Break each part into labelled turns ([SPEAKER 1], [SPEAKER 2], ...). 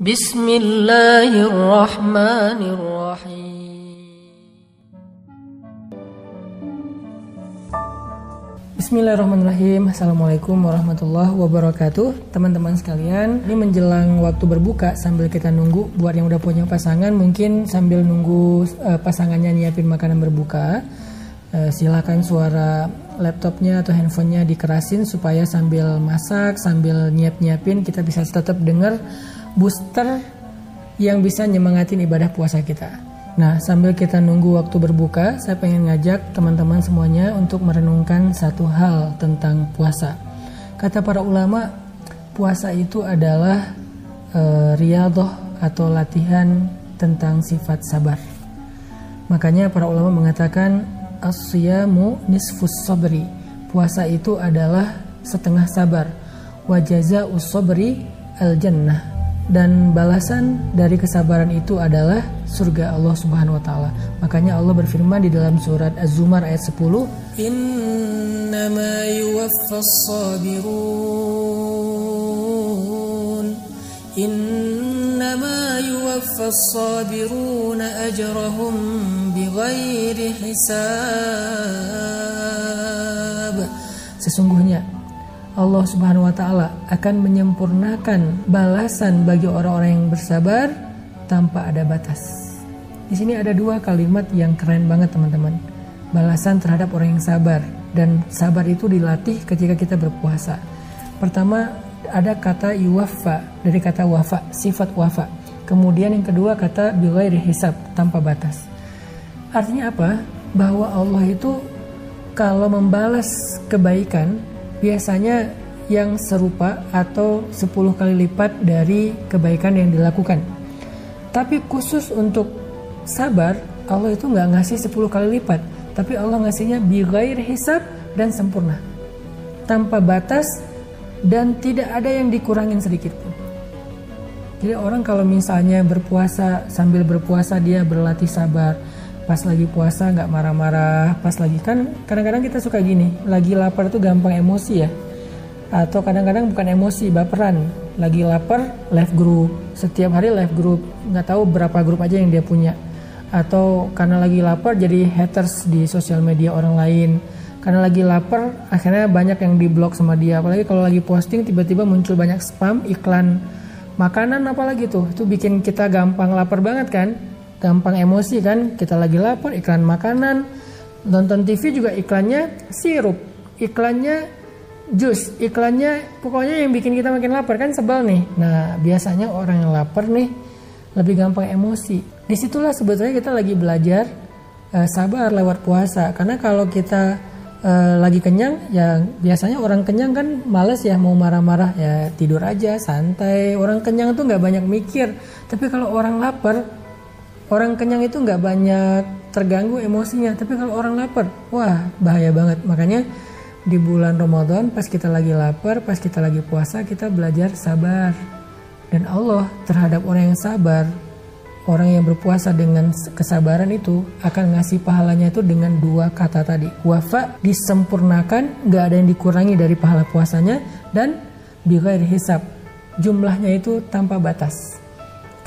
[SPEAKER 1] Bismillahirrahmanirrahim. Bismillahirrahmanirrahim. Assalamualaikum warahmatullahi wabarakatuh. Teman-teman sekalian, ini menjelang waktu berbuka sambil kita nunggu. Buat yang udah punya pasangan, mungkin sambil nunggu pasangannya nyiapin makanan berbuka, silakan suara laptopnya atau handphonenya dikerasin supaya sambil masak, sambil nyiapin kita bisa tetap dengar booster yang bisa nyemangatin ibadah puasa kita. Nah, sambil kita nunggu waktu berbuka, saya pengen ngajak teman-teman semuanya untuk merenungkan satu hal tentang puasa. Kata para ulama, puasa itu adalah riyadhah atau latihan tentang sifat sabar. Makanya para ulama mengatakan as-siyamu nisfus sabri. Puasa itu adalah setengah sabar. Wa jazaa'us sabri al-jannah. Dan balasan dari kesabaran itu adalah surga Allah Subhanahu wa taala. Makanya Allah berfirman di dalam surat Az-Zumar ayat 10, "Innama yuwaffas sabirun Innama yuwaffas sabiruna ajrahum bighairi hisab." Sesungguhnya Allah Subhanahu wa taala akan menyempurnakan balasan bagi orang-orang yang bersabar tanpa ada batas. Di sini ada dua kalimat yang keren banget, teman-teman. Balasan terhadap orang yang sabar, dan sabar itu dilatih ketika kita berpuasa. Pertama ada kata yuwaffa, dari kata wafa, sifat wafa. Kemudian yang kedua kata bighairi hisab, tanpa batas. Artinya apa? Bahwa Allah itu kalau membalas kebaikan biasanya yang serupa atau 10 kali lipat dari kebaikan yang dilakukan. Tapi khusus untuk sabar, Allah itu nggak ngasih 10 kali lipat, tapi Allah ngasihnya bighairi hisab dan sempurna, tanpa batas, dan tidak ada yang dikurangin sedikit pun. Jadi orang kalau misalnya berpuasa, sambil berpuasa dia berlatih sabar, pas lagi puasa nggak marah-marah, pas lagi, kan kadang-kadang kita suka gini, lagi lapar tuh gampang emosi ya, atau kadang-kadang bukan emosi, baperan. Lagi lapar live group, setiap hari live group, nggak tahu berapa grup aja yang dia punya. Atau karena lagi lapar jadi haters di sosial media orang lain. Karena lagi lapar akhirnya banyak yang diblok sama dia. Apalagi kalau lagi posting tiba-tiba muncul banyak spam, iklan makanan apalagi tuh, itu bikin kita gampang lapar banget kan. Gampang emosi kan, kita lagi lapar, iklan makanan, nonton TV juga iklannya sirup, iklannya jus, iklannya pokoknya yang bikin kita makin lapar kan, sebel nih. Nah, biasanya orang yang lapar nih lebih gampang emosi. Disitulah sebetulnya kita lagi belajar sabar lewat puasa. Karena kalau kita lagi kenyang, ya biasanya orang kenyang kan males ya mau marah-marah, ya tidur aja santai. Orang kenyang tuh nggak banyak mikir. Tapi kalau orang lapar, orang kenyang itu nggak banyak terganggu emosinya, tapi kalau orang lapar, wah bahaya banget. Makanya di bulan Ramadan pas kita lagi lapar, pas kita lagi puasa, kita belajar sabar. Dan Allah terhadap orang yang sabar, orang yang berpuasa dengan kesabaran itu akan ngasih pahalanya itu dengan dua kata tadi. Wafa, disempurnakan, nggak ada yang dikurangi dari pahala puasanya, dan bighairi hisab, jumlahnya itu tanpa batas.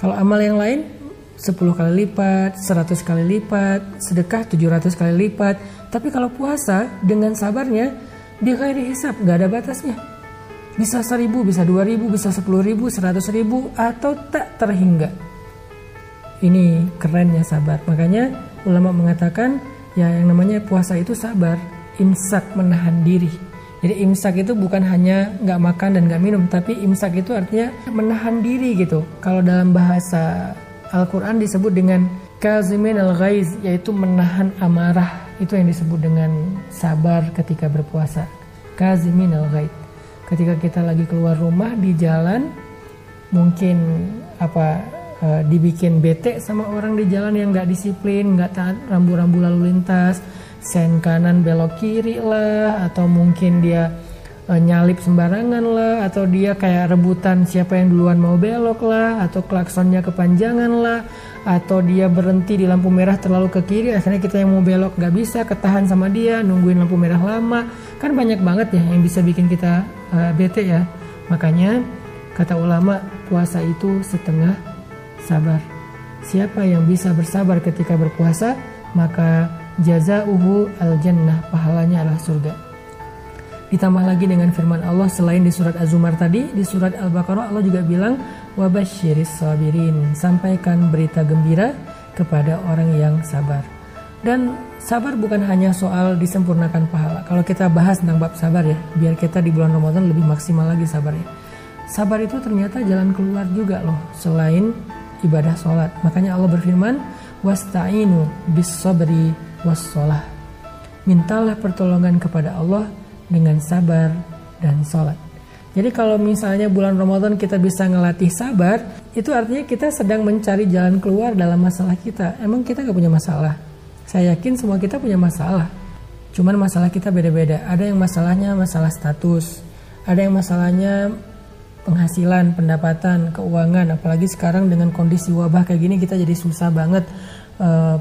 [SPEAKER 1] Kalau amal yang lain 10 kali lipat, 100 kali lipat, sedekah 700 kali lipat. Tapi kalau puasa dengan sabarnya bighairi hisab, gak ada batasnya. Bisa 1000, bisa 2000, bisa 10.000, 100.000, atau tak terhingga. Ini kerennya sabar. Makanya ulama mengatakan ya yang namanya puasa itu sabar, imsak, menahan diri. Jadi imsak itu bukan hanya gak makan dan gak minum, tapi imsak itu artinya menahan diri gitu. Kalau dalam bahasa Al-Quran disebut dengan kazimin al-ghaiz, yaitu menahan amarah. Itu yang disebut dengan sabar ketika berpuasa. Kazimin al-ghaiz. Ketika kita lagi keluar rumah di jalan, mungkin dibikin bete sama orang di jalan yang nggak disiplin, nggak taat rambu-rambu lalu lintas, sen kanan belok kiri lah, atau mungkin dia nyalip sembarangan lah, atau dia kayak rebutan siapa yang duluan mau belok lah, atau klaksonnya kepanjangan lah, atau dia berhenti di lampu merah terlalu ke kiri, akhirnya kita yang mau belok gak bisa, ketahan sama dia, nungguin lampu merah lama. Kan banyak banget ya yang bisa bikin kita bete ya. Makanya kata ulama, puasa itu setengah sabar. Siapa yang bisa bersabar ketika berpuasa, maka jazauhu al-jannah, pahalanya adalah surga. Ditambah lagi dengan firman Allah selain di surat Az-Zumar tadi, di surat Al-Baqarah Allah juga bilang wabasyiris sabirin, sampaikan berita gembira kepada orang yang sabar. Dan sabar bukan hanya soal disempurnakan pahala. Kalau kita bahas tentang bab sabar ya, biar kita di bulan Ramadan lebih maksimal lagi sabarnya. Sabar itu ternyata jalan keluar juga loh, selain ibadah sholat. Makanya Allah berfirman, wasta'inu bis sabri was-sholah. Mintalah pertolongan kepada Allah dengan sabar dan sholat. Jadi kalau misalnya bulan Ramadan kita bisa ngelatih sabar, itu artinya kita sedang mencari jalan keluar dalam masalah kita. Emang kita gak punya masalah? Saya yakin semua kita punya masalah. Cuman masalah kita beda-beda. Ada yang masalahnya masalah status, ada yang masalahnya penghasilan, pendapatan, keuangan. Apalagi sekarang dengan kondisi wabah kayak gini kita jadi susah banget.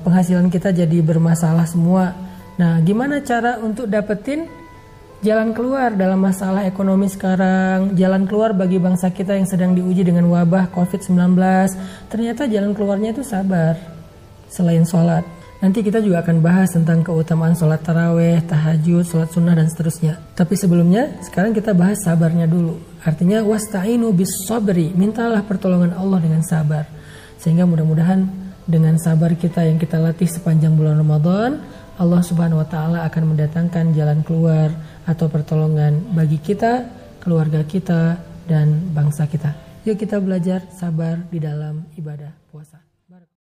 [SPEAKER 1] Penghasilan kita jadi bermasalah semua. Nah, gimana cara untuk dapetin jalan keluar dalam masalah ekonomi sekarang, jalan keluar bagi bangsa kita yang sedang diuji dengan wabah COVID-19? Ternyata jalan keluarnya itu sabar, selain sholat. Nanti kita juga akan bahas tentang keutamaan sholat taraweh, tahajud, sholat sunnah, dan seterusnya. Tapi sebelumnya, sekarang kita bahas sabarnya dulu. Artinya, wasta'inu bis sabri, mintalah pertolongan Allah dengan sabar. Sehingga mudah-mudahan dengan sabar kita yang kita latih sepanjang bulan Ramadan, Allah Subhanahu wa Ta'ala akan mendatangkan jalan keluar atau pertolongan bagi kita, keluarga kita, dan bangsa kita. Yuk kita belajar sabar di dalam ibadah puasa.